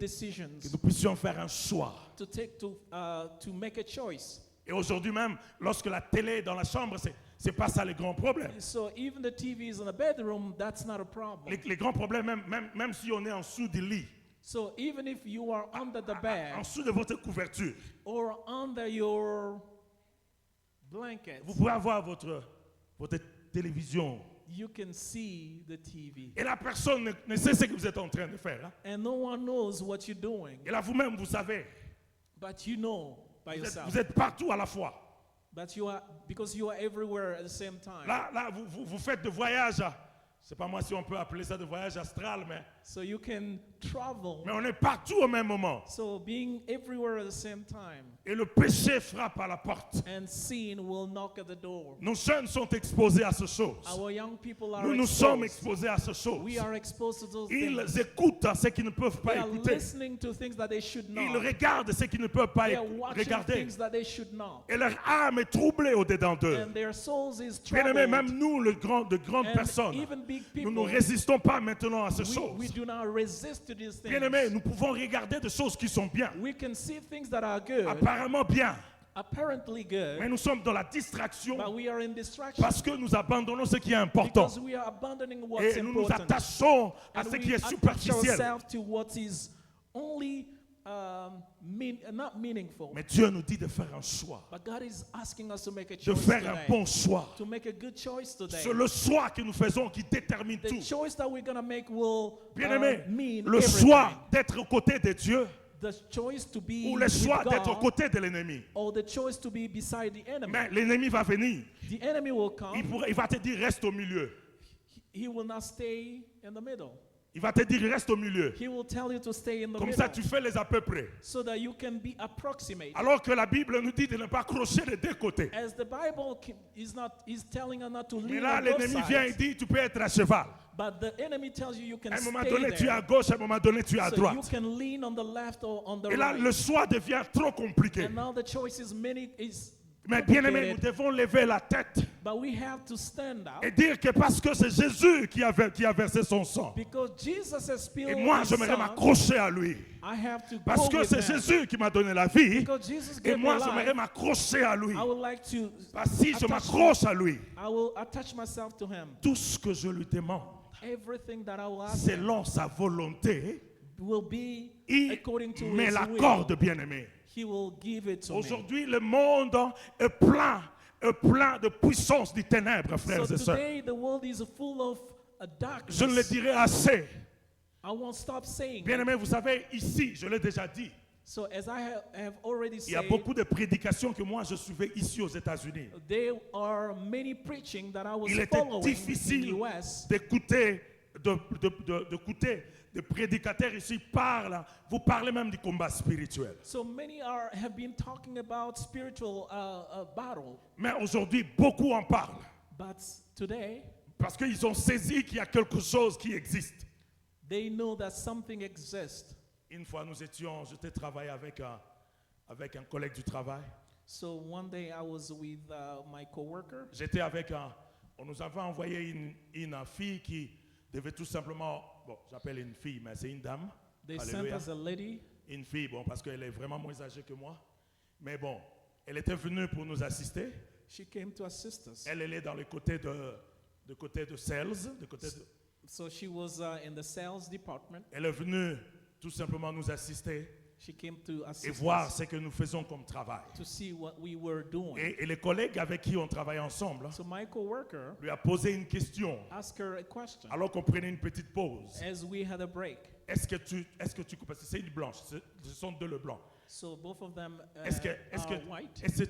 decisions. Que nous puissions faire un choix. To make a choice. Et aujourd'hui même, lorsque la télé est dans la chambre, c'est pas ça le grand problème. So even the TV is in the bedroom, that's not a problem. Les grands problèmes, même si on est en dessous du lit, So even if you are under the en bed dessous de votre couverture, or under your blanket, vous pouvez avoir votre télévision. you can see the TV. Et la personne ne sait ce que vous êtes en train de faire. Hein? And no one knows what you're doing. Et là, vous-même, vous savez. But you know by yourself. Vous êtes partout à la fois. But you are, because you are everywhere at the same time. Là vous faites de voyages. Je ne sais pas moi si on peut appeler ça de voyage astral, mais So you can travel. on est partout au même moment. So being everywhere at the same time. Et le péché frappe à la porte. And sin will knock at the door. Nos jeunes sont exposés à ces choses. Our young people are Nous sommes exposés à ces choses. We are exposed to those Ils things. écoutent ce qu'ils ne peuvent They pas are écouter. listening to things that they should Ils not. regardent ce qu'ils ne peuvent pas They are watching regarder. things that they should not. Et leur âme est troublée au-dedans d'eux. And their souls is Bien-aimés, troubled. même nous, de grandes And personnes, even big nous ne people, résistons pas maintenant à ces we choses. do not resist to these things. Bien-aimés, nous pouvons regarder des choses qui sont bien, We can see things that are good, apparemment bien, apparently good, mais nous sommes dans la distraction but we are in distraction parce que nous abandonnons ce qui est important. because we are abandoning what's Et nous nous important. attachons à And ce we qui est attach superficiel. ourselves to what is only not meaningful. Mais Dieu nous dit de faire un choix, But God is asking us to make a de choice faire un today. bon choix. To make a good choice today. C'est le choix que nous faisons qui détermine The tout. choice that we're going to make will Bien-aimé, mean le everything. choix d'être aux côtés de Dieu The choice to be ou le choix with d'être aux God, côtés de l'ennemi. or the choice to be beside the enemy. Mais l'ennemi va venir. The enemy will come. Il va te dire reste au milieu. He will not stay in the middle. Il va te dire reste au milieu. He will tell you to stay in the Comme middle ça, tu fais les à peu près. so that you can be approximate. Alors que la Bible nous dit de ne pas accrocher les deux côtés. As the Bible is telling us not to Mais lean là, on both l'ennemi vient et sides, dit tu peux être à cheval. but the enemy tells you can À un moment stay donné, tu es à there. gauche, à un moment donné, tu es à So you droite. can lean on the left or on the Et là, right. le choix devient trop compliqué. And now the choice is Mais bien aimé, nous complicated, devons lever la tête but we have to stand up et dire que parce que c'est Jésus qui a versé son sang. because Jesus has spilled Et moi, his j'aimerais son. m'accrocher à lui. I have to Parce go que with c'est him. Jésus qui m'a donné la vie. Because Jesus Et gave me moi, life. j'aimerais m'accrocher à lui. I would like to Parce que si je attach- m'accroche à lui, I will attach myself to him. tout ce que je lui demande, Everything that I will ask him selon sa volonté, will be il according to me his l'accorde, will. bien-aimé. He will give it to me. Aujourd'hui, le monde est plein de puissance des ténèbres, frères So et sœurs. today the world is full of darkness. Je ne le dirai assez. I won't stop saying. Bien-aimé, vous savez, ici, je l'ai déjà dit, So as I have already il y a said, beaucoup de prédications que moi je suivais ici aux États-Unis. there are many preaching that I was Il était following in the difficile US. d'écouter des prédicateurs ici parlent, vous parlez même du combat spirituel. So many have been talking about spiritual battle, Mais aujourd'hui, beaucoup en parlent but today parce qu'ils ont saisi qu'il y a quelque chose qui existe. they know that something exists. Une fois, j'étais travaillé avec un collègue du travail. So one day I was with my coworker. J'étais on nous avait envoyé une fille qui devait tout simplement, bon, j'appelle une fille, mais c'est une dame. They sent Alléluia. us a lady. Une fille, bon, parce qu'elle est vraiment moins âgée que moi. Mais bon, elle était venue pour nous assister. She came to assist us. Elle est dans le côté de sales, So she was in the sales department. elle est venue tout simplement nous assister She came to et assist voir us ce que nous faisons comme travail. to see what we were doing. Et les collègues avec qui on travaille ensemble So my coworker lui a posé une question asked her a question alors qu'on prenait une petite pause. as we had a break. Est-ce que tu parce que c'est une blanche, ce sont deux le blanc. So both of them Est-ce que are white.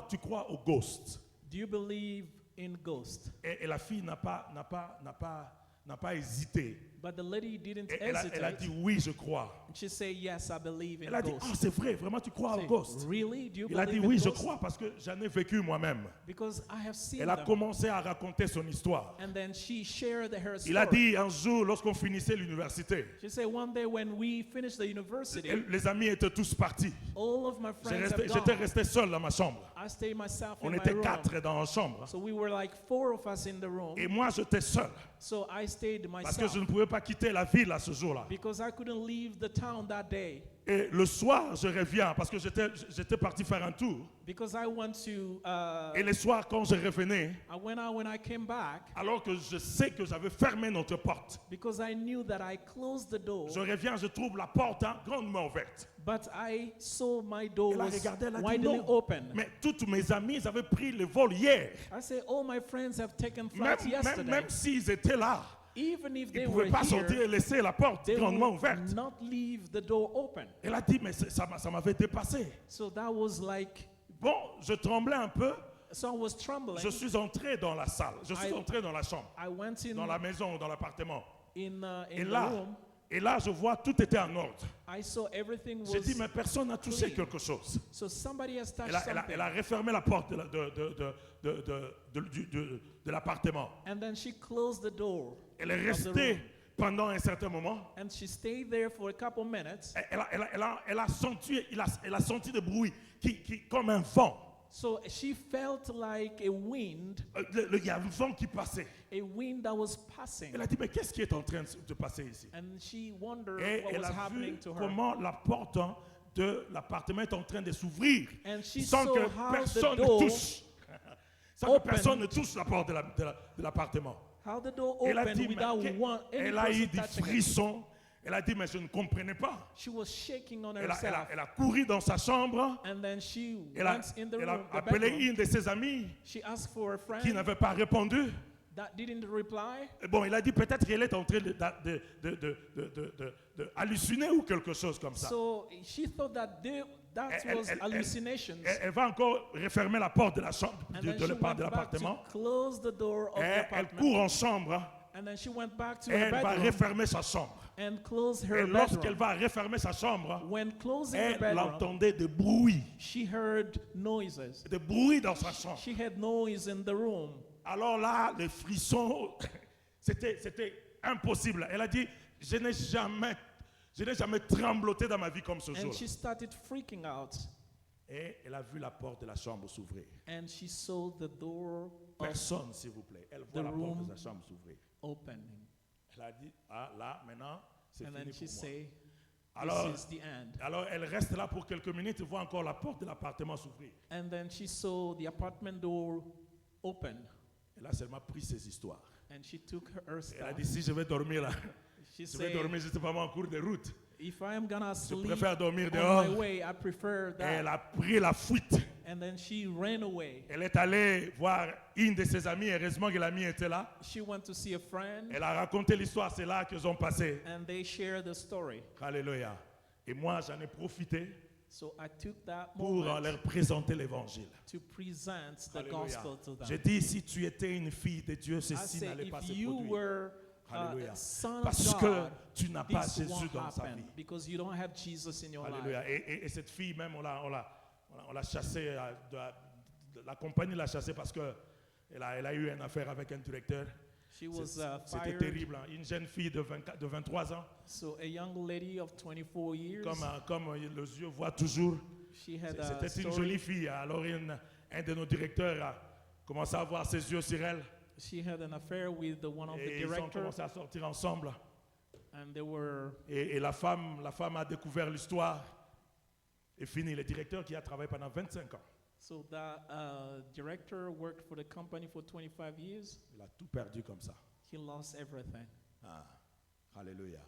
tu crois au ghost? Do you believe in ghosts? Et la fille n'a pas hésité. But the lady didn't Et elle a hesitate. dit oui, je crois. She said, yes, I believe in Elle a dit, ghosts. oh, c'est vrai, vraiment, tu crois au Say, ghost? really? Do you Il a dit believe oui, in je ghosts? crois parce que j'en ai vécu moi-même. Because I have seen Elle a them. commencé à raconter son histoire. And then she shared her story. Il a dit un jour, lorsqu'on finissait l'université, She said, one day when we finished the university, les amis étaient tous partis. all of my friends have J'étais gone. resté seul dans ma chambre. I stayed myself On in my était room. 4 dans la chambre. So we were like 4 of us in the room. Et moi, j'étais seul. So I stayed Parce que myself. je ne pouvais pas quitter la ville à ce jour-là. because I couldn't leave the town that day. Et le soir, je reviens parce que j'étais parti faire un tour. Because I went to, Et le soir, quand je revenais, I went out when I came back, alors que je sais que j'avais fermé notre porte, because I knew that I closed the door, je reviens, je trouve la porte grandement ouverte. but I saw my door Elle a was regardé, elle a dit widely non. open. Mais toutes mes amies ils avaient pris le vol hier. I said, all my friends have taken Même, flights yesterday. même s'ils étaient là, Even if ils they ne were pouvaient pas sortir here, et laisser la porte they grandement would ouverte. not leave the door open. Elle a dit, mais ça m'avait dépassé. So that was like, Bon, je tremblais un peu. so I was trembling. Je suis entré dans la salle. Je suis entré dans la chambre, I went in dans la maison, dans l'appartement. Et the là, room. et là, je vois tout était en ordre. I saw everything J'ai dit, was mais personne n'a touché clean. quelque chose. So somebody has touched Elle something. a refermé la porte de l'appartement. And then she closed the door. Elle est of the restée room. pendant un certain moment. And she stayed there for a couple minutes. Elle a senti des bruits comme un vent. So she felt like a wind Il y a un vent qui passait. a wind that was passing. Elle a dit, mais qu'est-ce qui est en train de passer ici? And she wondered Et what elle was a vu happening to her. comment la porte de l'appartement est en train de s'ouvrir And she sans saw que how personne the ne door touche. Sans que opened. personne ne touche la porte de l'appartement. How the door Elle a opened dit, without mais any elle a eu person des touching it. frissons. Elle a dit, mais je ne comprenais pas. She was shaking on Elle a, herself. elle a couru dans sa chambre. And then she Elle a, went in the elle a room, the appelé bedroom. une de ses amies She asked for a qui friend n'avait pas répondu. that didn't reply. Et bon, il a dit peut-être qu'elle est en train de halluciner ou quelque chose comme ça. So she thought that that was hallucinations. Elle va encore refermer la porte de la chambre, And de then she went back l'appartement. to close the door of the Elle apartment. court en chambre And then she went back to et her elle va bedroom refermer sa chambre. and close Et her lorsqu'elle bedroom. va refermer sa chambre, When closing the elle bedroom, entendait des bruits. she heard noises. Des bruits dans sa chambre. She had noise in the room. Alors là, les frissons, c'était impossible. Elle a dit, je n'ai jamais trembloté dans ma vie comme ce And jour-là. she started freaking out. Et elle a vu la porte de la chambre s'ouvrir. And she saw the door Personne, s'il vous plaît. Elle voit The la porte room de sa chambre s'ouvrir. opening. Elle a dit, ah là, maintenant, c'est And fini then she pour moi. say, Alors, this is the end. alors, elle reste là pour quelques minutes et voit encore la porte de l'appartement s'ouvrir. And then she saw the apartment door open. Elle a seulement pris ses histoires. And she took her Elle a stuff. dit, si je vais dormir là, She je vais said, dormir juste vraiment en cours de route. if I am gonna Je sleep préfère dormir on dehors. my way, I prefer Et elle that. a pris la fuite. And then she ran away. Elle est allée voir une de ses amies. Heureusement que l'amie était là. She went to see a friend, Elle a raconté l'histoire. C'est là qu'ils ont passé. and they shared the story. Alléluia. Et moi, j'en ai profité So I took that pour moment leur présenter l'évangile. to present the Alléluia. gospel to J'ai them. dit, si tu étais une fille de Dieu, I ceci say, n'allait pas if se you produire. were Alléluia. a son Parce of que God, tu n'as pas this Jésus won't dans sa happen vie. because you don't have Jesus in your Alléluia. life. Et cette fille même, on l'a chassée, la compagnie l'a chassée parce qu'elle a eu une affaire avec un directeur. She was C'était fired. terrible. Hein. Une jeune fille de 23 ans, So a young lady of 24 years, comme les yeux voient toujours. she had a C'était une story. jolie fille. Alors un de nos directeurs a commencé à voir ses yeux sur elle. She had an affair with one of the Et ils ont directors, commencé à sortir ensemble. and they were. Et la femme a découvert l'histoire. Et fini. Le directeur qui a travaillé pendant 25 ans. So that director worked for the company for 25 years. Il a tout perdu comme ça. He lost everything. Ah, alléluia.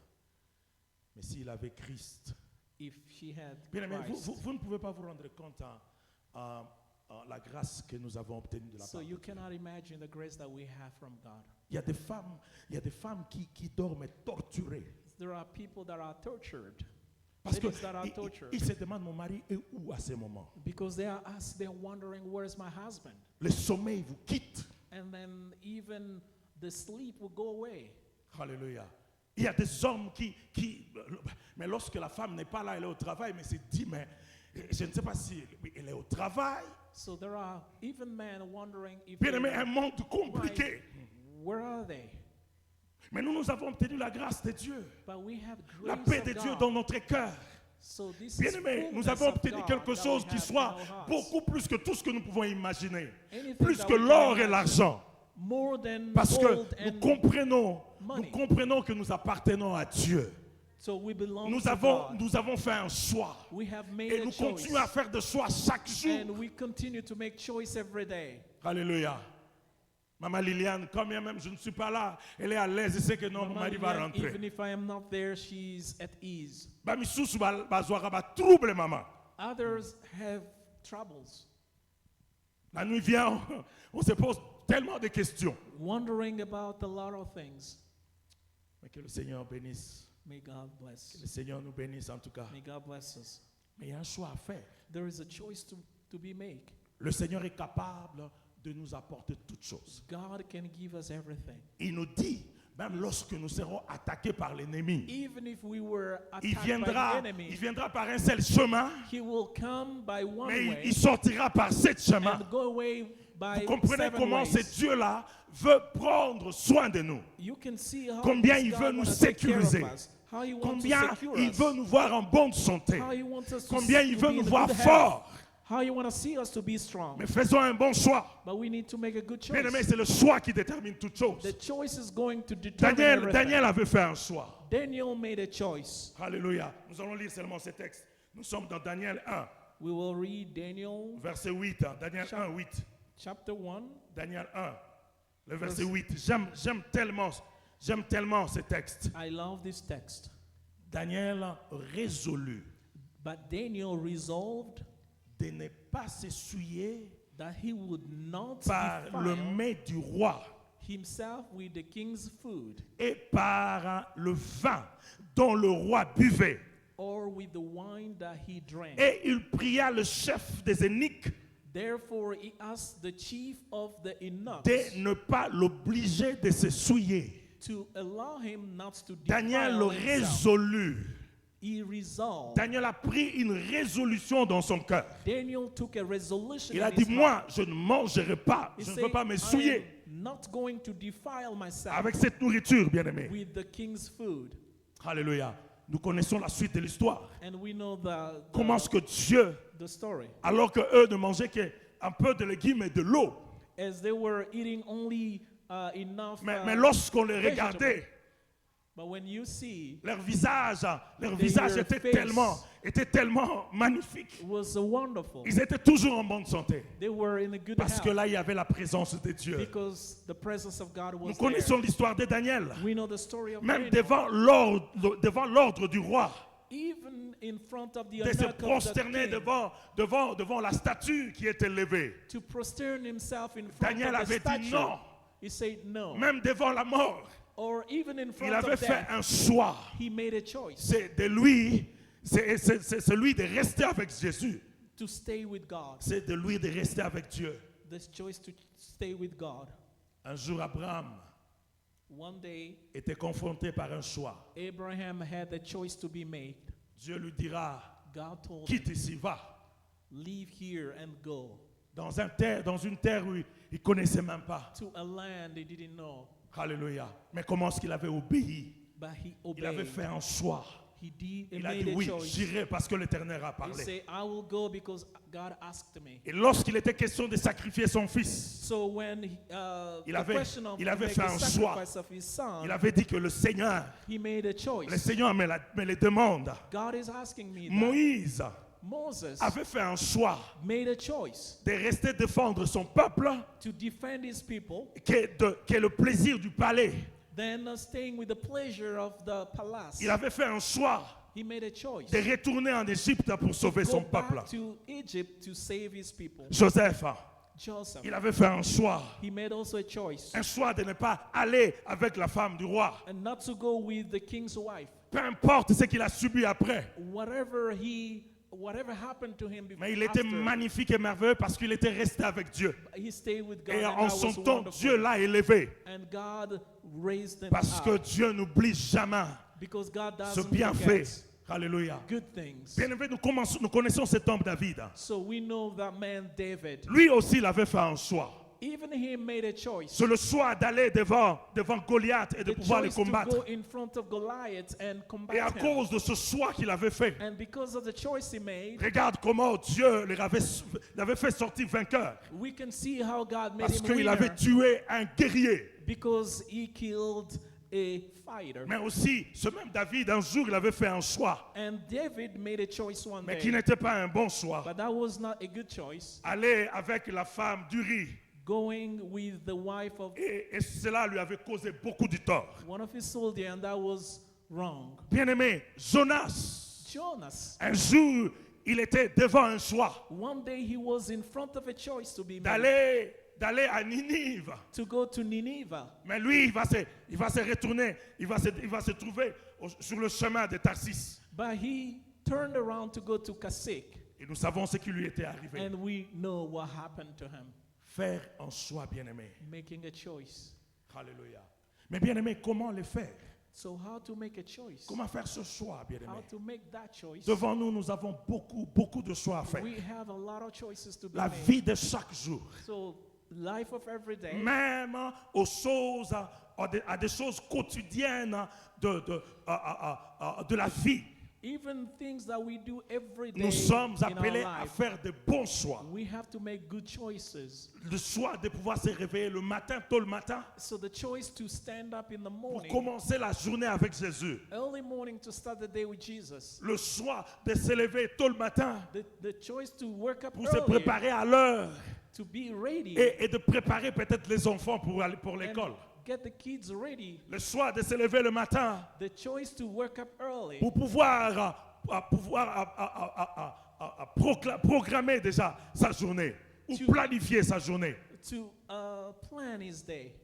Mais s'il avait Christ. If she had Bien, mais Christ, vous ne pouvez pas vous rendre compte la grâce que nous avons obtenue de la so part you de Dieu. cannot imagine the grace that we have from God. Il y a des femmes qui dorment torturées. There are people that are tortured. Parce que Ladies that are tortured. ils se demandent, mon mari est où à ce moment? Because they're wondering, where's my husband? Le sommeil vous quitte. And then even the sleep will go away. Alléluia. Il y a des hommes mais lorsque la femme n'est pas là, elle est au travail, mais c'est dit, mais je ne sais pas si elle est au travail. So there are even men wondering if Bien aimé, un monde compliqué. where are they? Mais nous avons obtenu la grâce de Dieu. But we have La grace paix of de Dieu God. dans notre cœur. So this Bien is aimé, nous fullness avons of obtenu God quelque that chose we qui have soit in our hearts. beaucoup plus que tout ce que nous pouvons imaginer. Anything Plus that que we can l'or et imagine. l'argent. more than Parce que gold nous and comprenons money. que nous appartenons à Dieu. So we belong Nous to avons, God. nous avons fait un choix. We have made Et a nous choice. continuons à faire des choix chaque jour. And we continue to make choice every day. Alléluia. Maman Liliane, quand bien même je ne suis pas là, elle est à l'aise, elle sait que non, mon Mama mari va Lilian, rentrer. even if I am not there, she's at ease. Ba misusu bazwaka ba trouble maman. Others have troubles, La nuit vient, on se pose tellement de questions. wondering about a lot of things. Mais que le Seigneur bénisse. May God Que bless. le Seigneur nous bénisse en tout cas. May God bless us. Mais il y a un choix à faire. There is a choice to be made. Le Seigneur est capable de nous apporter toutes choses. God can give us everything. Il nous dit, même lorsque nous serons attaqués par l'ennemi, Even if we were il attacked by the enemy, viendra par un seul chemin, he will come by one mais way il sortira par sept chemins. and go away by Vous comprenez 7 comment ways. ce Dieu-là veut prendre soin de nous. You can see how Combien this il God veut nous wanna take care of sécuriser. us, how he wants to Combien secure il us, veut nous voir en bonne santé. how he wants us to Combien il to veut be nous in voir good health, forts. how he wants to see us to be strong. Mais faisons un bon choix. But we need to make a good choice. Bien aimé, c'est le choix qui détermine toute chose. The choice is going to determine everything. Daniel avait fait un choix. Daniel made a choice. Alléluia. Nous allons lire seulement ces textes. Nous sommes dans Daniel 1, We will read Daniel verset 8. Daniel 1, 8. chapter 1. Daniel 1, le verset 8. J'aime tellement ce texte. I love this text. Daniel résolut But Daniel resolved de ne pas s'essuyer that he would not par le defile mets du roi himself with the king's food et par le vin dont le roi buvait. or with the wine that he drank. Et il pria le chef des eunuques Therefore he asked the chief of the eunuchs de ne pas l'obliger de se souiller. to allow him not to Daniel defile himself. résolut. He resolved. Daniel a pris une résolution dans son cœur. Daniel took a resolution Il in a his dit, heart. moi, je ne mangerai pas, He je ne said, veux pas me I souiller am not going to defile myself avec cette nourriture, bien-aimé. with the king's food. Alléluia. Nous connaissons la suite de l'histoire. And we know Comment est-ce que Dieu, the story. alors qu'eux ne mangeaient qu'un peu de légumes et de l'eau, As they were eating only enough mais lorsqu'on les vegetables. regardait, But when you see, leur visage Their était face tellement magnifique. it was wonderful. Ils étaient toujours en bonne santé. They were in a good Parce que health là, il y avait la présence de Dieu. because the presence of God Nous was connaissons there. l'histoire de Daniel. We know the story of Même Daniel. devant l'ordre du roi, Even in front of the de se eunuch of the prosterner king, devant la statue qui était levée. to prostern himself in front Daniel of the avait dit statue. non. He said no. Même devant la mort, Or even in il front avait of fait death, un choix. he made a choice C'est de lui, c'est celui de rester avec Jésus. to stay with God. C'est de lui de rester avec Dieu. This choice to stay with God. Un jour, Abraham One day, était confronté par un choix. Abraham had a choice to be made. Dieu lui dira, God told him, quitte ici, va. leave here and go Dans une terre où il ne connaissait même pas. to a land they didn't know. Alléluia. Mais comment est-ce qu'il avait obéi? But he Il avait obeyed. fait un choix. He Il a made dit a oui, choice. j'irai parce que l'Éternel a He parlé. said, I will go because God asked me. Et lorsqu'il était question de sacrifier son fils, So when Il the avait- question of il to avait make fait a un choix. sacrifice of his son, il avait dit que le Seigneur me le demande. God is asking me that. Moïse Moses avait fait un choix made a choice de rester défendre son peuple, to defend his people, qui est le plaisir du palais. then staying with the pleasure of the palace. Il avait fait un choix He made a choice de retourner en Égypte pour sauver go son peuple. back to Egypt to save his people. Joseph, Joseph, il avait fait un choix he made also a choice de ne pas aller avec la femme du roi. and not to go with the king's wife. Peu importe ce qu'il a subi après. Whatever happened to him before, Mais il était after, magnifique et merveilleux parce qu'il était resté avec Dieu. he stayed with God Et and en that son was temps, wonderful. Dieu l'a élevé. And God raised him Parce que up Dieu n'oublie jamais because God ce doesn't bienfait. forget Alléluia. good things. Bien aimé, nous connaissons cet homme David. So we know that man David, Lui aussi, il avait fait un choix. Even he made a choice. C'est le choix d'aller devant Goliath et de The pouvoir le choice to go combattre. in front of Goliath and combat Et à him. cause de ce choix qu'il avait fait, And because of the choice he made, regarde comment Dieu l'avait fait sortir vainqueur. we can see how God made Parce him qu'il avait winner. tué un guerrier. Because he killed a fighter. Mais aussi, ce même David, un jour, il avait fait un choix, And David made a choice one mais qui day. n'était pas un bon choix. But that was not a good choice. Aller avec la femme d'Uri. Going with the wife of Et cela lui avait causé beaucoup de tort. one of his soldiers, and that was wrong. Bien-aimé, Jonas, Jonas, un jour, il était devant un choix one day he was in front of a choice to be made. d'aller à Ninive. To go to Nineveh. Mais lui, il va se retourner, il va se trouver sur le chemin de Tarsis. But he turned around to go to Kasek. Et nous savons ce qui lui était arrivé. And we know what happened to him. Faire un choix, bien-aimé. Making a choice. Alléluia. Mais bien-aimé, comment le faire? So how to make a choice? Comment faire ce choix, bien-aimé? How to make that choice? Devant nous, nous avons beaucoup de choix à faire. We have a lot of choices to be La made. vie de chaque jour. So life of every day. Même aux choses, à des choses quotidiennes de la vie. Even things that we do every day Nous sommes in our appelés à life. faire de bons choix. We have to make good choices. Le choix de pouvoir se réveiller le matin, tôt le matin, So the choice to stand up in the pour morning, commencer la journée avec Jésus. early morning to start the day with Jesus. Le choix de se lever tôt le matin The choice to wake up pour se early, préparer à l'heure to be ready, et de préparer peut-être les enfants pour aller pour and l'école. get the kids ready. Le choix de se lever le matin The choice to wake up early pour pouvoir programmer déjà sa journée ou Tu- planifier sa journée. to plan his day.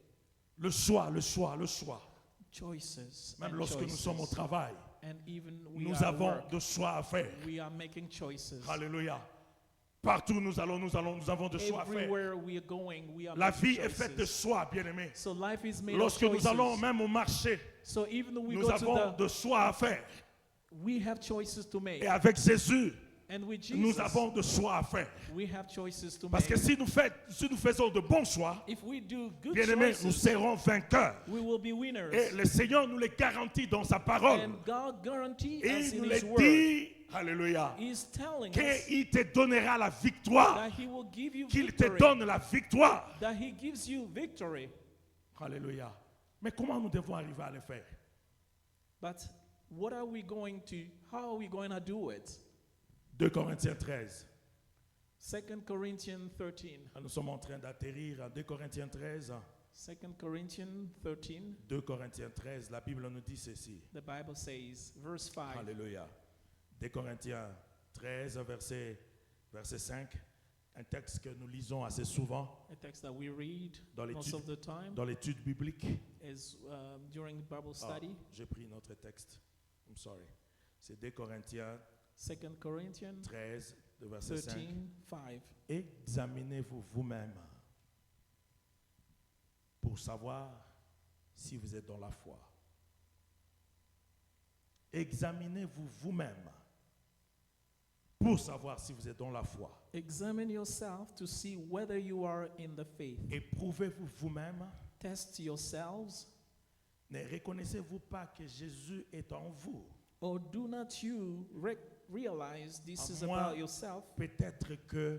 Le choix. Choices. Même and lorsque nous choices. sommes au travail, And even we nous are at avons work, de choix à faire. we are making choices. Alléluia. Partout où nous avons de choix à faire. Everywhere we are going, we are La making vie est choices. faite de choix, bien-aimés. So life is made Lorsque of nous choices. allons même au marché, So even though we nous go avons to de choix à faire. we have choices to make. Et avec Jésus, And with Jesus, nous avons de choix à faire. we have choices to Parce make. que si nous faisons de bons choix, If we do good bien-aimés, nous choices, serons vainqueurs. we will be winners. Et le Seigneur nous les garantit dans sa parole. And God guarantees Et us il in nous His les Word. dit, alléluia, He's telling us qu'il te donnera la victoire. that He will give you Qu'il te victory. donne la victoire. That He gives you victory. Alléluia. Mais comment nous devons arriver à le faire? But what are we going to? How are we going to do it? 2 Corinthiens 13. 2 Corinthians 13. Nous sommes en train d'atterrir à 2 Corinthiens 13. 2 Corinthians 13. 2 Corinthiens 13, la Bible nous dit ceci. The Bible says, verse 5. Alléluia. 2 Corinthiens 13, verset 5. Un texte que nous lisons assez souvent A text that we read dans most of the time dans l'étude biblique. is during Bible study. J'ai pris notre texte. I'm sorry. C'est 2 Corinthiens 2 Corinthians 13, de verset 5. 13, 5. Examinez-vous vous-même pour savoir si vous êtes dans la foi. Examinez-vous vous-même pour savoir si vous êtes dans la foi. Examine yourself to see whether you are in the faith. Éprouvez-vous vous-même. Test yourselves. Ne reconnaissez-vous pas que Jésus est en vous? Or do not you realize this À is moins about yourself, peut-être que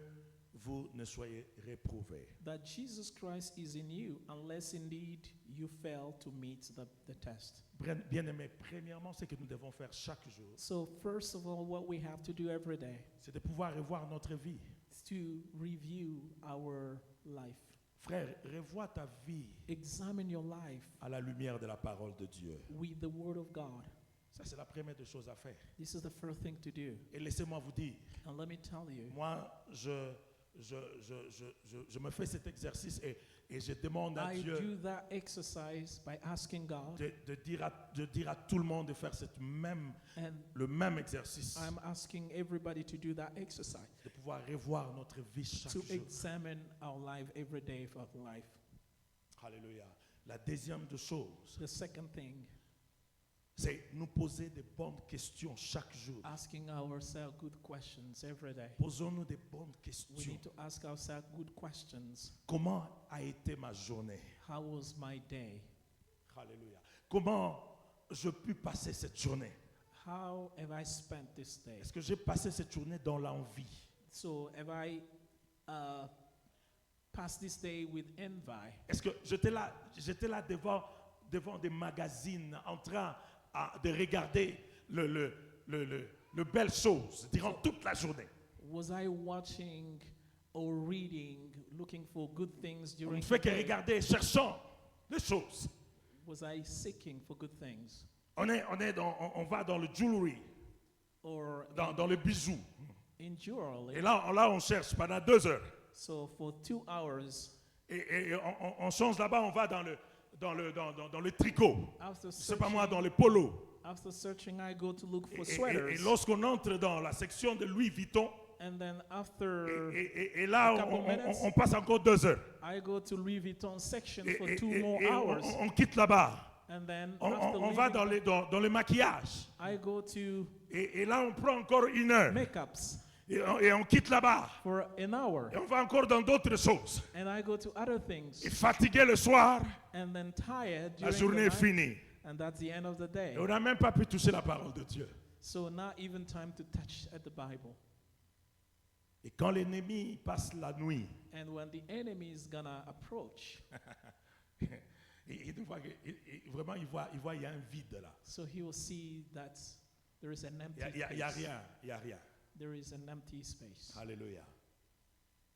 vous ne soyez réprouvés. that Jesus Christ is in you, unless indeed you fail to meet the test. Bien-aimés, premièrement, ce que nous devons faire chaque jour, So first of all, what we have to do every day c'est de pouvoir revoir notre vie. is to review our life. Frère, revois ta vie Examine your life à la lumière de la parole de Dieu. with the Word of God. Ça, c'est la première des choses à faire. This is the first thing to do. Et laissez-moi vous dire, And let me tell you, moi, je me fais cet exercice et je demande à I Dieu do that exercise by asking God, de dire à tout le monde de faire and le même exercice, I'm asking everybody to do that exercise, de pouvoir revoir notre vie chaque to jour. examine our life every day of our life. Alléluia. La deuxième des choses, The second thing, c'est nous poser des bonnes questions chaque jour. Asking ourselves good questions every day. Posons-nous des bonnes We questions. need to ask ourselves good questions. Comment a été ma journée? How was my day? Alléluia. Comment je puis passer cette journée? How have I spent this day? Est-ce que j'ai passé cette journée dans l'envie? So have I passed this day with envy? Est-ce que j'étais là devant des magazines en train de regarder le belles choses durant toute la journée? Was I watching or reading, looking for good things On ne during fait the que day? regarder, cherchant les choses. Was I seeking for good things? On va dans le jewelry, Or dans le bijou. in jewelry? Et là, on cherche pendant 2 heures. So for 2 hours, Et on change là-bas, on va dans le tricot. after C'est pas moi, searching, dans le polo. after searching, I go to look for Et sweaters. lorsqu'on entre dans la section de Louis Vuitton, And then after et là, a couple minutes, on passe encore 2 heures. I go to Louis Vuitton section Et, for et- 2 et- more et hours. on quitte là-bas. And then On after va leaving, dans le maquillage. I go to Et là, on prend encore 1 heure. makeups Et on quitte là-bas. for an hour. Et on va encore dans d'autres choses. And I go to other things. Et fatigué le soir, And then tired la during journée the est night. finie. And that's the end of the day. Et on n'a même pas pu toucher la parole de Dieu. So not even time to touch at the Bible. Et quand l'ennemi passe la nuit, And when the enemy is gonna approach, il voit vraiment, il voit il y a un vide là. so he will see that there is an empty Il n'y a space. rien, il n'y a rien. There is an empty space. Alléluia.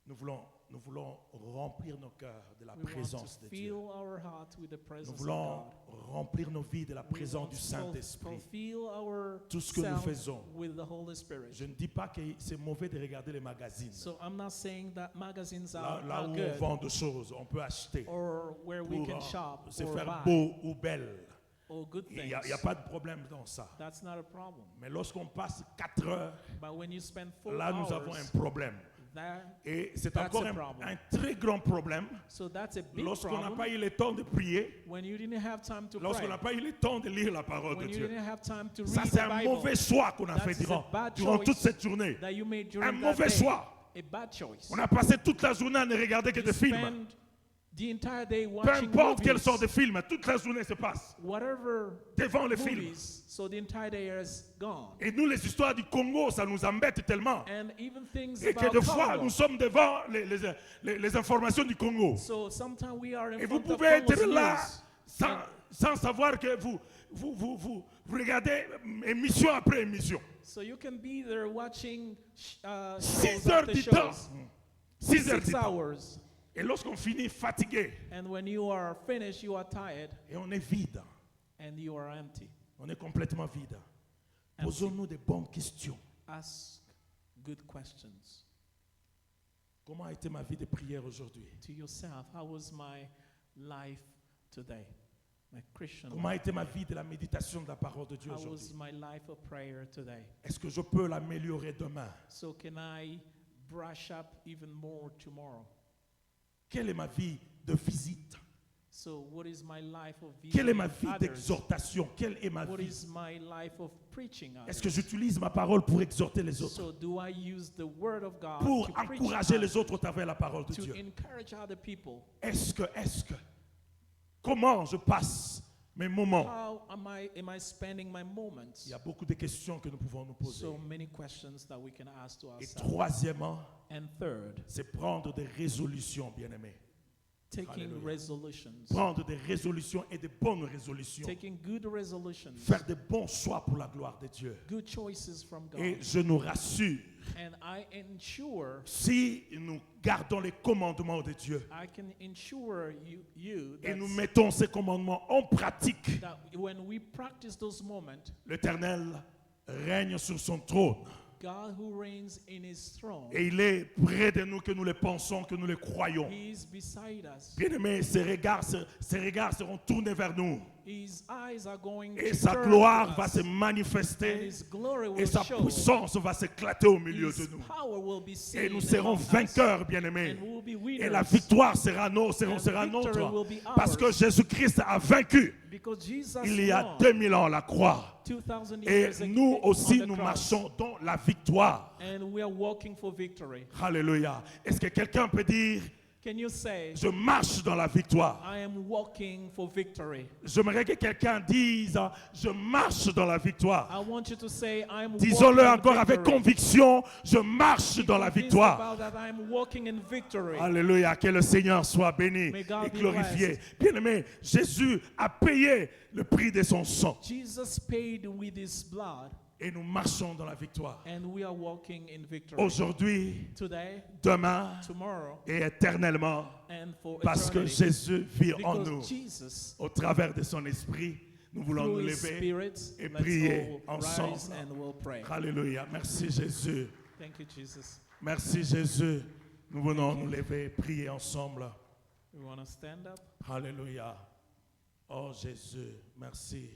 Nous voulons remplir nos cœurs de la We want présence to de Dieu. fill our heart with the Nous presence of voulons God. remplir nos vies de la We présence want du to Saint-Esprit. fulfill our Tout ce que nous self faisons. with the Holy Spirit. Je ne dis pas que c'est mauvais de regarder les magazines. So I'm not saying that magazines Là, are, là are où on good vend des choses, on peut acheter or where we pour can shop se or faire buy beau ou belle. or good Il things. n'y a pas de problème dans ça. That's not a problem. Mais lorsqu'on passe 4 heures, But when you spend 4 là nous hours, avons un problème. that, Et c'est That's encore a un problem. très grand problème so that's a big lorsqu'on n'a problem. pas eu le temps de prier, When you didn't have time to lorsqu'on pray, n'a pas eu le temps de lire la parole de when you Dieu. didn't have time to Ça, read c'est the un Bible, mauvais choix qu'on a That fait is a bad durant choice toute cette journée. that you made Un during that mauvais day, choix. a bad choice. On a passé toute la journée à ne regarder que You des films. spend the entire day Peu watching importe quelle movies, sorte de film, toute la journée se passe whatever devant les films. movies, so the entire day is gone. Et nous, les histoires du Congo, ça nous embête tellement. And even things Et que about des fois, Congo. nous sommes devant les informations du Congo. So sometimes we are in Et vous front of pouvez être Congo's là news. sans savoir que vous regardez émission après émission. So you can be there watching 6 shows heures after du temps. shows, 6 heures 6 du temps. hours. Et lorsqu'on finit fatigué, And when you are finished, you are tired et on est vide, and you are empty. on est complètement vide. Empty. Posons-nous des bonnes questions. Ask good questions Comment a été ma vie de prière aujourd'hui? to yourself. How was my life today? My Christian Comment a life. été ma vie de la méditation de la parole de Dieu How aujourd'hui? was my life of prayer today? Est-ce que je peux l'améliorer demain? So can I brush up even more tomorrow? Quelle est ma vie de visite? So what is my life of Quelle est visiting ma vie others? d'exhortation? Quelle est ma What vie? is my life of preaching Est-ce que others? j'utilise ma parole pour exhorter les autres? So do I use the word of God Pour to preach encourager les others, autres au travers de la parole de to Dieu? encourage other people? Est-ce que, comment je passe mes moments? How am I spending my moments? Il y a beaucoup de questions que nous pouvons nous poser. So many questions that we can ask to Et ourselves. troisièmement, And third, c'est prendre des résolutions, bien-aimés. taking Hallelujah. resolutions. Prendre des résolutions et de bonnes résolutions. Taking good resolutions. Faire de bons choix pour la gloire de Dieu. Good choices from God. Et je nous rassure, And I ensure, si nous gardons les commandements de Dieu I can ensure you et nous that, mettons ces commandements en pratique, that when we practice those moments, l'Éternel règne sur son trône. God who reigns in his throne, Et il est près de nous, que nous les pensons, que nous les croyons. he is beside us. Bien-aimés, ses regards seront tournés vers nous. His eyes are going Et to sa turn gloire to va us, se and manifester. his glory Et will sa show. puissance va s'éclater au milieu de His nous. power will be seen Et nous serons among us, vainqueurs, bien-aimés. and we will be Et la winners, victoire sera and nôtre. victory will be Parce que ours, Jésus-Christ a vaincu. Because Jesus il y a won 2000 ans à la croix. 2,000 Et years nous on aussi, the nous cross. marchons dans la victoire. And we are walking for victory. Alléluia. Est-ce que quelqu'un peut dire, Can you say, je marche dans la victoire? I am walking for victory? J'aimerais que quelqu'un dise, je marche dans la victoire. I want you to say, I am Disons-le walking in encore avec victory. conviction, je marche dans la Convinced victoire. about that I am walking in victory. Alléluia, que le Seigneur soit béni May God et be glorifié. Bien-aimé, Jésus a payé le prix de son sang. Jesus paid with his blood, Et nous marchons dans la victoire. and we are walking in victory. Aujourd'hui, Today, demain tomorrow, et éternellement. and for Parce que eternity. Jésus vit en nous. Because Jesus, Au travers de son esprit, nous voulons nous through his lever. Spirit, et let's prier all rise ensemble. and we'll pray. Alléluia. Merci Jésus. Thank you, Jesus. Merci Jésus. Nous venons nous lever, prier ensemble. We want to stand up. Alléluia. Oh Jésus, merci.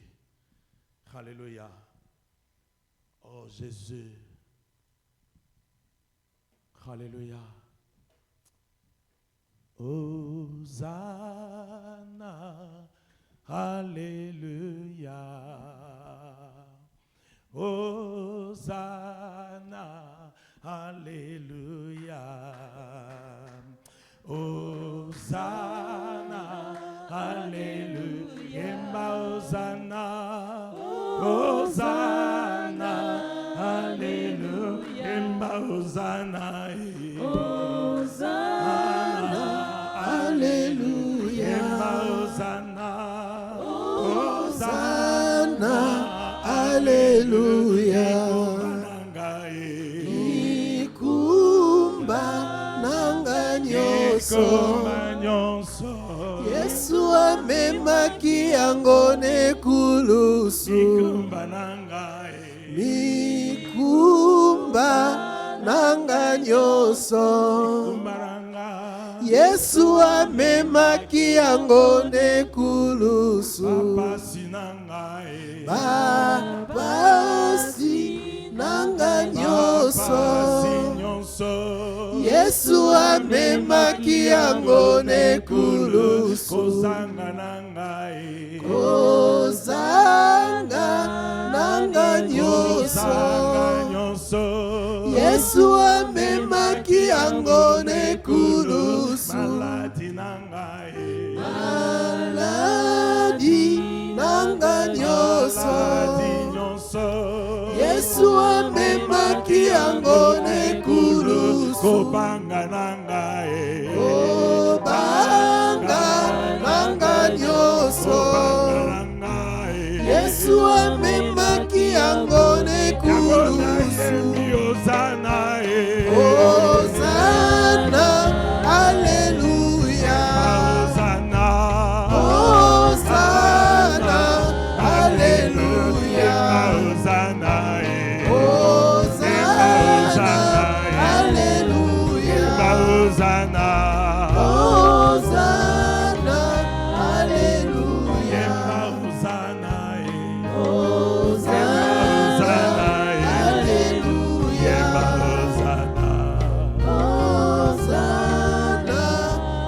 Alléluia. Oh Jésus. Alléluia. Hosanna. Alléluia. Hosanna. Alléluia. Hosanna. Alléluia. Emma Hosanna. Hosanna. Alléluia. Emma Hosanna. Hosanna. Alléluia. Emma Hosanna. Hosanna. Alléluia. Ikumba nanga nyonso. Yesu amemaki yango nekulusu. Mikumba nanga nyonso. Yesu amemaki yango nekulusu. Baba osi nanga nyonso. Yesu amemaki yango nekulusu. Kozanga nanga nyonso. Yesu amemaki yango nekulusu. Maladi nanga nyonso. Yesu amemaki yango nekulusu. Kobanga nangae. Kobanga nanga nyonso. Yesu amemaki yango nekulusu. Hosanna, Alléluia. Hosanna, Alléluia. Hosanna, Alléluia. Hosanna, Alléluia. Hosanna, Alléluia. Hosanna,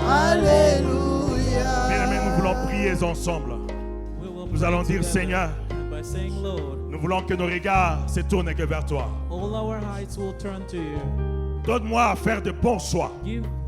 Alléluia. Bien-aimés, nous voulons prier ensemble. We will Nous pray allons dire, together Seigneur, by saying, Lord, nous voulons que nos regards se tournent que vers toi. all our hearts will turn to you. Donne-moi à faire de bons choix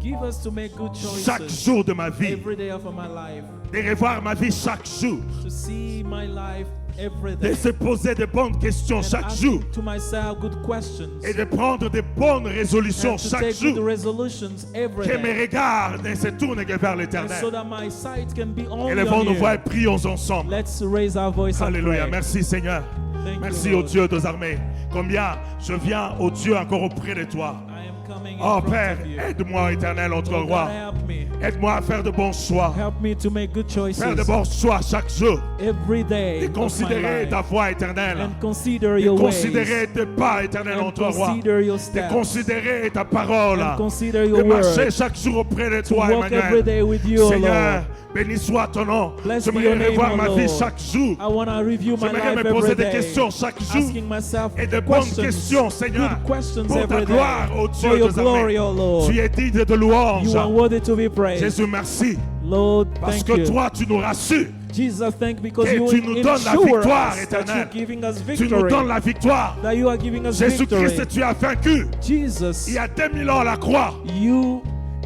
Give us to make good chaque choices jour de ma vie, every day of my life, de revoir ma vie chaque jour, to see my life every de day, se poser de bonnes questions and chaque asking jour to myself good questions, et de prendre de bonnes résolutions and to chaque take good jour. resolutions every Que mes day, regards ne se tournent que vers and so l'éternel. that my sight can be only Élevons on nos voix et you. prions ensemble. Let's raise our voice and Alléluia. pray. Merci Seigneur. Thank Merci you, au Lord. Dieu des armées. Combien je viens au Dieu encore auprès de toi. I am coming in Oh front Père, of you. aide-moi, éternel, notre Lord roi. God, help me. Aide-moi à faire de bons choix. Help me to make good choices Faire de bons choix chaque jour. every day Et of my considérer life. ta voix éternelle. And consider Et your considérer ways. tes pas éternels, And notre roi. consider your De steps. considérer ta parole. And consider De your marcher word. chaque jour auprès de To toi, walk every Emmanuel. day with you, O Seigneur, Lord. béni soit ton nom. Blessed be J'aimerais your name, revoir O ma vie Lord. chaque jour. I want to review my J'aimerais life me poser every des day. questions chaque jour. Asking myself Et de bonnes questions, questions, Seigneur. good questions Pour ta every day. gloire, ô Dieu For your des armées. glory, O Lord. Tu es digne de louange. You are worthy to be praised. Jésus, merci. Lord, Parce thank que you. toi, tu nous rassures. Jesus, thank you because Et you tu nous donnes la ensure victoire us that éternelle. you're giving us Tu nous donnes victory. la victoire. That you are giving us Jésus-Christ, victory. tu as vaincu Jesus, il y a 2000 ans à la croix. you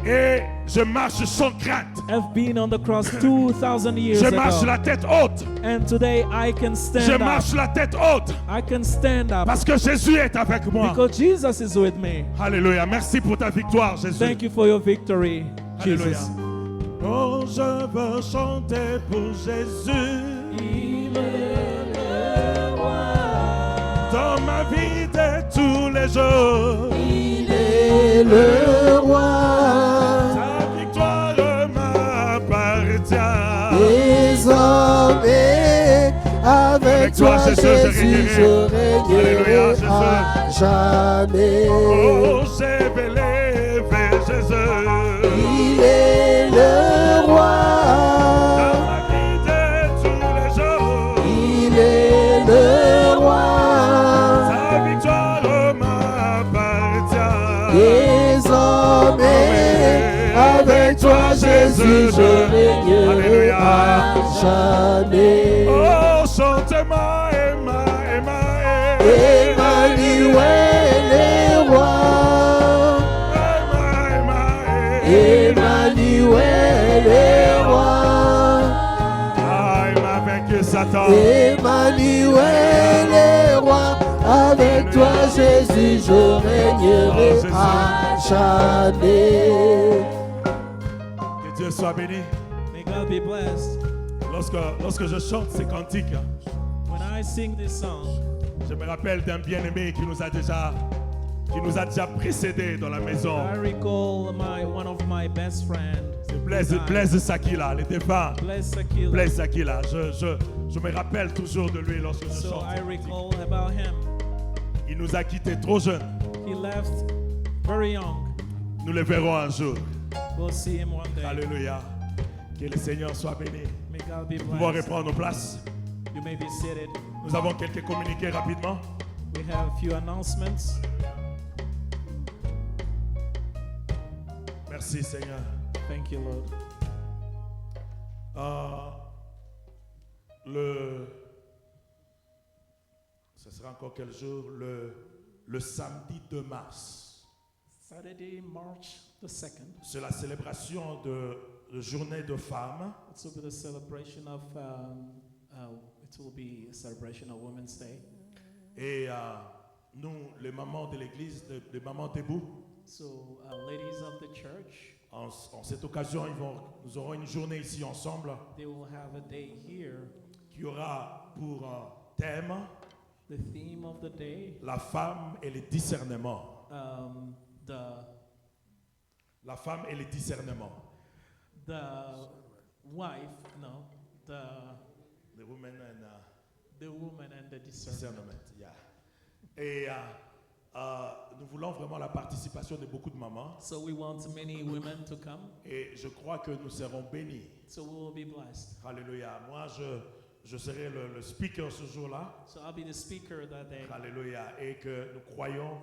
Et je marche sans crainte. have been on the cross 2,000 years Je marche ago. la tête haute. And today I can Je stand up. marche la tête haute. I can stand up Parce que Jésus est avec moi. because Jesus is with me. Alléluia. Merci pour ta victoire, Jésus. Thank you for your victory, Alléluia. Jesus. Oh, je veux chanter pour Jésus. Dans ma vie de tous les jours. Il est le roi. Ta victoire m'appartient. Désormais, avec toi, Jésus, je régnerai à jamais. Oh, j'ai élevé Jésus. Il est le roi. Dans ma vie de tous les jours. Il est le roi. Ta victoire m'appartient. Désormais, avec toi, Jésus, je régnerai à jamais. Oh, chante-moi, Emma, Emma, Emmanuel est roi. Emma, Emmanuel est roi. Ah, il m'a vaincu Satan. Emmanuel est roi. Avec toi, Jésus, je régnerai Oh, à jamais. Que Dieu soit béni. May God be blessed. Lorsque je chante ces cantiques, When I sing this song, je me rappelle d'un bien-aimé qui nous a déjà précédés dans la maison. I recall one of my best friends. C'est Blaise Sakila, les défunts. Bless Sakila. Blaise Sakila. Je me rappelle toujours de lui lorsque je So chante. I recall about him. Il nous a quittés trop jeunes. He left very young. Nous le verrons un jour. We'll see him one day. Alléluia. Que le Seigneur soit béni. May God be Nous pouvons blessed. reprendre nos places. You may be seated. Nous avons quelques communiqués rapidement. We have a few announcements. Merci Seigneur. Thank you, Lord. Ce sera encore quel jour? Le samedi 2 mars. Saturday, March the 2nd. C'est la célébration de journée de femmes. It will be the celebration of, it will be a celebration of Women's Day. Et nous, les mamans de l'église, les mamans debout, So, ladies of the church, en cette occasion, nous aurons une journée ici ensemble they will have a day here. qui aura pour thème The theme of the day, la femme et le discernement. La femme et le discernement. the wife, no, The woman and the woman and the discernment. discernment. Yeah. Et nous voulons vraiment la participation de beaucoup de mamans. So we want many women to come. Et je crois que nous serons bénis. So we will be blessed. Alléluia. Moi, je serai le speaker ce jour-là. So I'll be the speaker that day. Alléluia. Et que nous croyons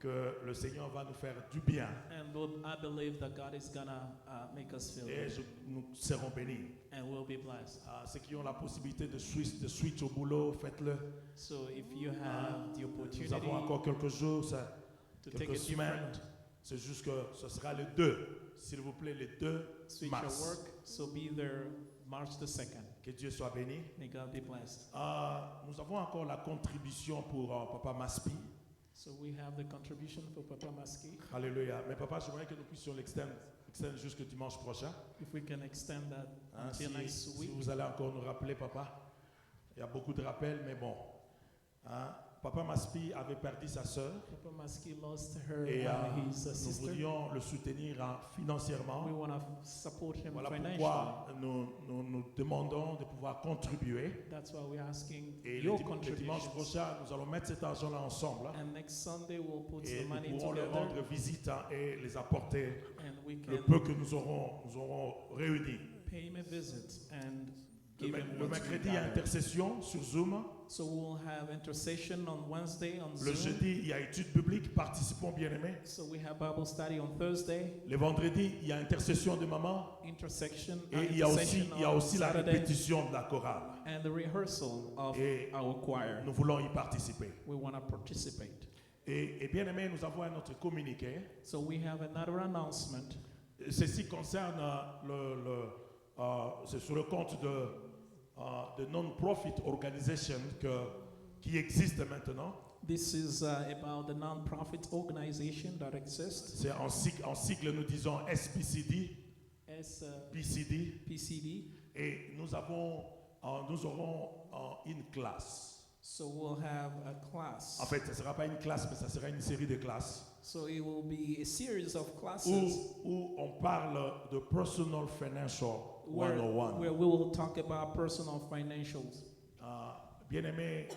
que le Seigneur va nous faire du bien. And I believe that God is gonna make us feel Et good. nous serons bénis. And we'll be blessed. Ceux qui ont la possibilité de switch au boulot, faites-le. So if you have the Nous opportunity avons encore quelques jours, to take quelques a semaines. different C'est juste que ce sera le 2. S'il vous plaît, le 2 switch mars. your work, so be there March the 2nd. Que Dieu soit béni. May God be blessed. Nous avons encore la contribution pour Papa Maspi. So we have the contribution for Papa Maski. Alléluia. Mais papa, j'aimerais que nous puissions l'extendre jusqu'au dimanche prochain. If we can extend that Hein, until next si week. vous allez encore nous rappeler, papa. Il y a beaucoup de rappels, mais bon. Hein, Papa Maspi avait perdu sa sœur Papa Maski lost her, et his nous sister. voulions le soutenir financièrement. We want to support him Voilà financially. pourquoi nous demandons de pouvoir contribuer. That's why we're asking Et your le dimanche contributions. prochain, nous allons mettre cet argent-là ensemble. And next Sunday we'll put Et the nous money pourrons leur together, rendre visite et les apporter and we le can peu que nous aurons réuni. pay him a visit and Le mercredi, il y a intercession sur Zoom. So we'll have intercession on Wednesday on Le Zoom. jeudi, il y a études bibliques. Participons, bien-aimés. So we have Bible study on Thursday, Le vendredi, il y a intercession de maman. intersection, Et il y a intercession aussi on la Saturday, répétition de la chorale. and the rehearsal of Et our choir. nous voulons y participer. We want to participate. Et bien-aimés, nous avons un autre communiqué. So we have another announcement. Ceci concerne c'est sur le compte de non-profit organization qui existe maintenant. This is about the non-profit organization that exists. C'est en sigle, nous disons SPCD, as PCD. PCD. Et nous aurons une classe. So we'll have a class. En fait, ce ne sera pas une classe, mais ça sera une série de classes So it will be a series of classes où on parle de personal financial where 101. we will talk about personal financials. Bien-aimés,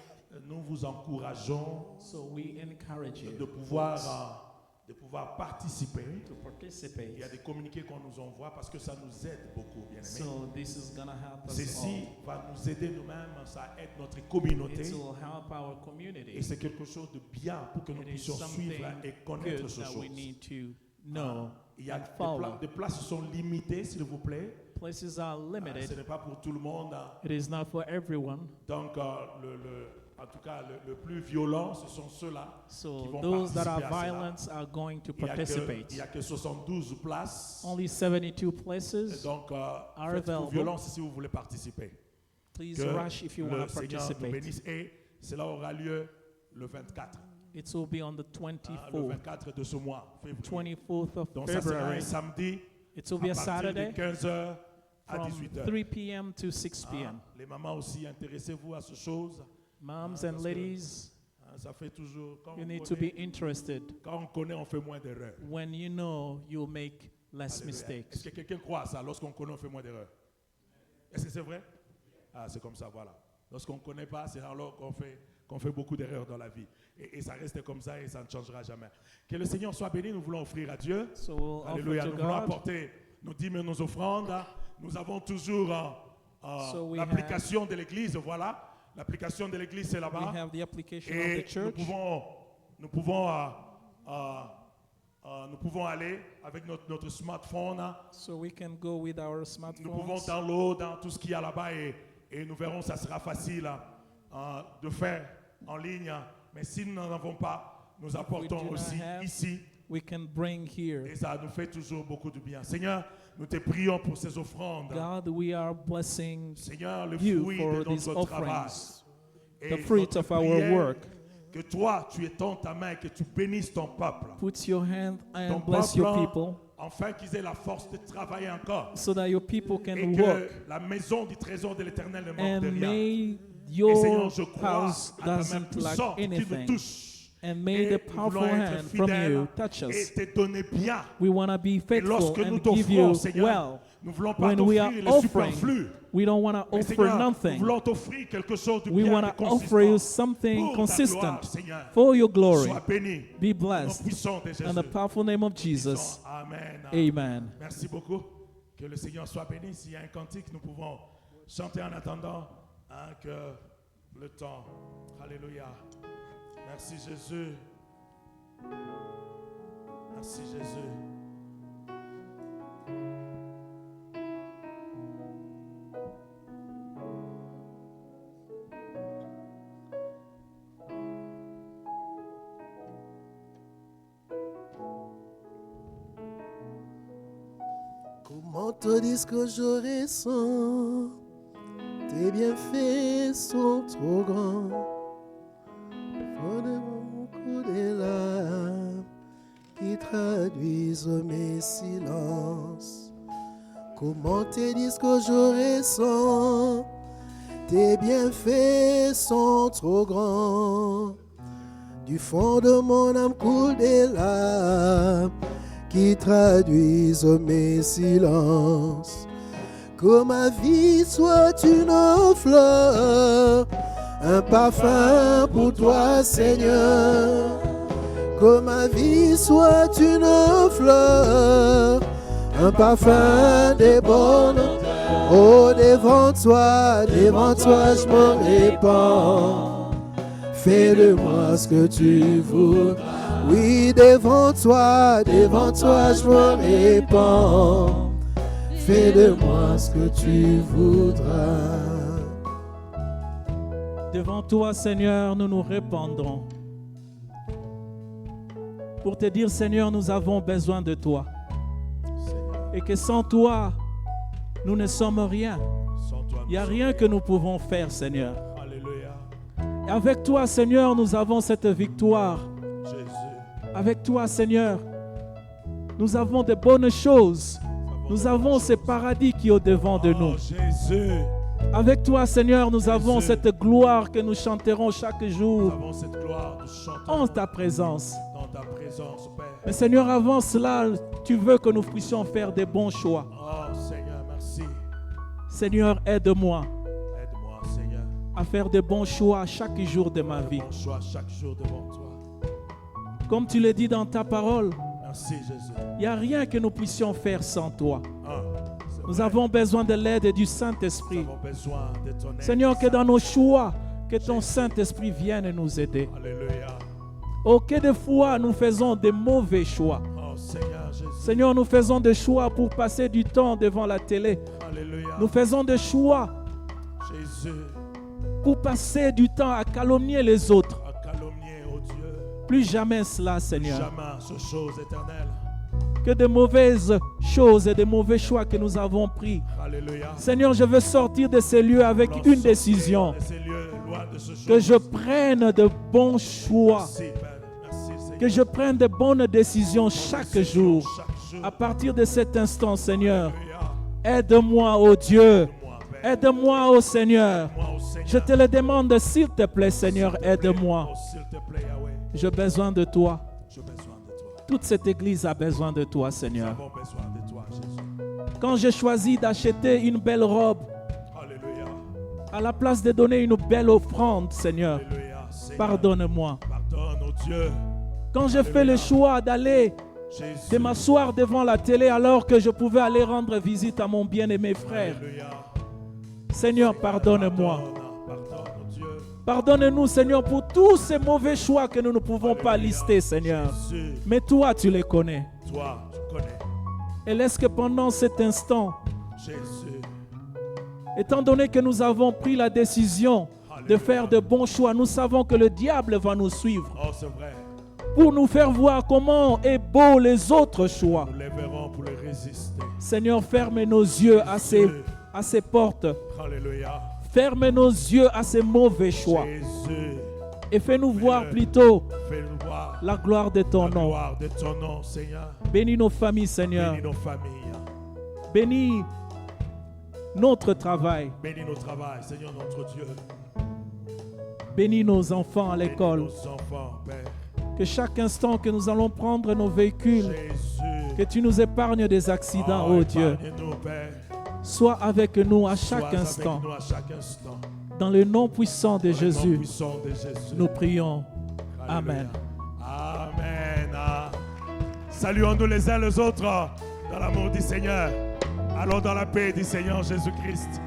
nous vous encourageons So we encourage you de pouvoir participer. to participate. Il y a des communiqués qu'on nous envoie parce que ça nous aide beaucoup, bien-aimés. So this is going to help us Ceci all. va nous aider nous-mêmes, ça aide notre communauté. It will help our community. Et c'est quelque chose de bien pour que nous It is puissions something suivre et connaître good ces that we choses. need to know Il y a and follow. des places sont limitées, s'il vous plaît. Places are Ce limited. n'est pas pour tout le monde. It is not for everyone. Donc, en tout cas, le plus violent, ce sont ceux-là qui So vont those that participer are à cela. violent are going to Il n'y participate. a que 72 places. Only 72 Et places. donc, are faites vos available. violences si vous voulez participer. Please Que rush if you want le to Seigneur nous participate. bénisse. Et cela aura lieu le 24. It will be on the Le 24th, 24 de ce mois, février. 24th of Donc, ça sera February. un samedi It will be à a partir de Saturday 15h à from 18h. 3 p.m. to 6 p.m. Les mamans aussi, intéressez-vous à ces choses. Moms parce and que- ladies, Ça fait toujours, quand you on need to connaît, be interested. quand on connaît, on fait moins d'erreurs. When you know, you'll make less Alléluia. Est-ce mistakes. que quelqu'un croit à ça? Lorsqu'on connaît, on fait moins d'erreurs. Est-ce que c'est vrai? Ah, c'est comme ça, voilà. Lorsqu'on ne connaît pas, c'est alors qu'on fait beaucoup d'erreurs dans la vie. Et ça reste comme ça et ça ne changera jamais. Que le Seigneur soit béni, nous voulons offrir à Dieu. So we'll Alléluia. offer Nous to voulons God. apporter nos dîmes et nos offrandes. Nous avons toujours So we l'application de l'église, voilà. L'application de l'église, c'est We là-bas. have the application of Et the church. nous pouvons aller avec notre smartphone. So we can go with our Nous pouvons smartphones. download tout ce qu'il y a là-bas et nous verrons, ça sera facile de faire en ligne. Mais si nous n'en avons pas, nous apportons do not aussi have, ici. We can bring here. Et ça nous fait toujours beaucoup de bien. Seigneur, nous te prions pour ces offrandes. God, we are blessing Seigneur, le you fruit for de these notre travail. offerings, Et the fruit notre of our prière, work. Que toi, tu étends ta main et que tu bénisses ton peuple. Put your hand Ton and bless your peuple, people afin qu'ils aient la force de travailler encore. so that your people Et can que work. la maison du trésor de l'Éternel ne manque And de rien. may Et your Seigneur, je crois house à ta main doesn't lack puissante qui nous anything. touche. And may Et the nous powerful voulons être hand from fidèles you touch et us. te donner bien. We want to be Et faithful lorsque nous and give t'offrons, you Seigneur, well. nous voulons pas When we are t'offrir le offering, superflu. we don't want to Mais offer Seigneur, nous nothing. voulons t'offrir quelque chose de We bien want et to consistant. offer you something Pour ta consistent gloire, Seigneur. for your glory. Sois béni. Be Au nom blessed. puissant de Jésus. In the powerful name of Jesus. Amen. Amen. Merci beaucoup. Que le Seigneur soit béni. S'il y a un cantique, nous pouvons chanter en attendant que le temps. Alléluia. Merci Jésus. Merci Jésus. Comment te dire que je ressens? Tes bienfaits sont trop grands. Fond de mon coup des larmes qui traduisent mes silences. Comment te dire que je ressens? Tes bienfaits sont trop grands. Du fond de mon âme coule des larmes qui traduisent mes silences. Que ma vie soit une fleur, un parfum pour toi, Seigneur. Que ma vie soit une fleur, un parfum débordant Oh, devant toi je me répands. Fais de moi ce que tu voudras. Oui, devant toi je me répands. Fais de moi ce que tu voudras. Devant toi, Seigneur, nous nous répandrons. Pour te dire, Seigneur, nous avons besoin de toi. Seigneur, Et que sans toi, nous ne sommes rien. sans toi, Il n'y a rien que nous pouvons faire, Seigneur. Alléluia. Et avec toi, Seigneur, nous avons cette victoire. Jésus. Avec toi, Seigneur, nous avons de bonnes choses. Nous avons ce paradis qui est au-devant de nous. Oh, Jésus. Avec toi, Seigneur, nous avons Jésus. cette gloire que nous chanterons chaque Nous jour avons cette gloire de chanter en ta présence. dans ta présence, Père. Mais Seigneur, avant cela, tu veux que nous puissions faire des bons choix. Oh, Seigneur, merci. Seigneur, aide-moi Aide-moi, Seigneur. à faire de bons choix chaque jour de ma vie. Mon choix chaque jour devant toi. Comme tu le dis dans ta parole, Merci, Jésus. il n'y a rien que nous puissions faire sans toi. Ah, c'est Nous vrai. avons besoin de l'aide du Nous Saint-Esprit. avons besoin de ton aide. Seigneur, que dans nos choix, que ton Saint-Esprit vienne nous aider. Alléluia. Oh, que des fois nous faisons de mauvais choix. Oh, Seigneur Jésus. Seigneur, nous faisons des choix pour passer du temps devant la télé. Alléluia. Nous faisons des choix Jésus, pour passer du temps à calomnier les autres. à calomnier, oh Dieu. Plus jamais cela, Seigneur. Jamais ce chose éternelle. Que de mauvaises choses et de mauvais choix que nous avons pris. Alléluia. Seigneur, je veux sortir de ces lieux avec Voulons une sortir décision. de ces lieux, loin de ce Que chose. je prenne de bons choix. Merci, Père. Merci, Seigneur. Que je prenne de bonnes décisions chaque jour. Chaque jour. À partir de cet instant, Seigneur, Alléluia. aide-moi, ô Dieu. Aide-moi, Père. Aide-moi, ô Seigneur. Aide-moi, oh Seigneur. Je te le demande, s'il te plaît, Seigneur, aide-moi. Oh, s'il te plaît, Yahweh. J'ai besoin de toi. J'ai besoin de toi. Toute cette église a besoin de toi, Nous Seigneur. avons besoin de toi, Jésus. Quand j'ai choisi d'acheter une belle robe, Alléluia. à la place de donner une belle offrande, Seigneur, Alléluia. Seigneur, pardonne-moi. pardonne, oh Dieu. Quand j'ai fait le choix d'aller, Jésus. de m'asseoir devant la télé alors que je pouvais aller rendre visite à mon bien-aimé frère, Alléluia. Seigneur, pardonne-moi. Pardonne, oh Dieu. Pardonne-nous, Seigneur, pour tous ces mauvais choix que nous ne pouvons pas lister, Seigneur. Jésus, Mais toi, tu les connais. toi, tu connais. Et laisse que pendant cet instant, Jésus. étant donné que nous avons pris la décision de faire de bons choix, nous savons que le diable va nous suivre Oh, c'est vrai. pour nous faire voir comment est beau les autres choix. Nous les verrons pour les résister. Seigneur, ferme nos yeux à ces portes. Alléluia. Ferme nos yeux à ces mauvais choix. Jésus, Et fais-nous voir plutôt fais-nous voir la gloire de ton la nom. gloire de ton nom, Seigneur. Bénis nos familles, Seigneur. Bénis nos familles. Bénis notre travail. Bénis nos travails, Seigneur notre Dieu. Bénis nos enfants à Bénis l'école. nos enfants, Père. Que chaque instant que nous allons prendre nos véhicules, Jésus. que tu nous épargnes des accidents, oh Dieu. épargne-nous, Père. Sois avec nous à Sois chaque avec instant. nous à chaque instant. Dans le nom puissant de Dans le nom Jésus, puissant de Jésus. nous prions. Alléluia. Amen. Amen. Ah. Saluons-nous les uns les autres dans l'amour du Seigneur. Allons dans la paix du Seigneur Jésus-Christ.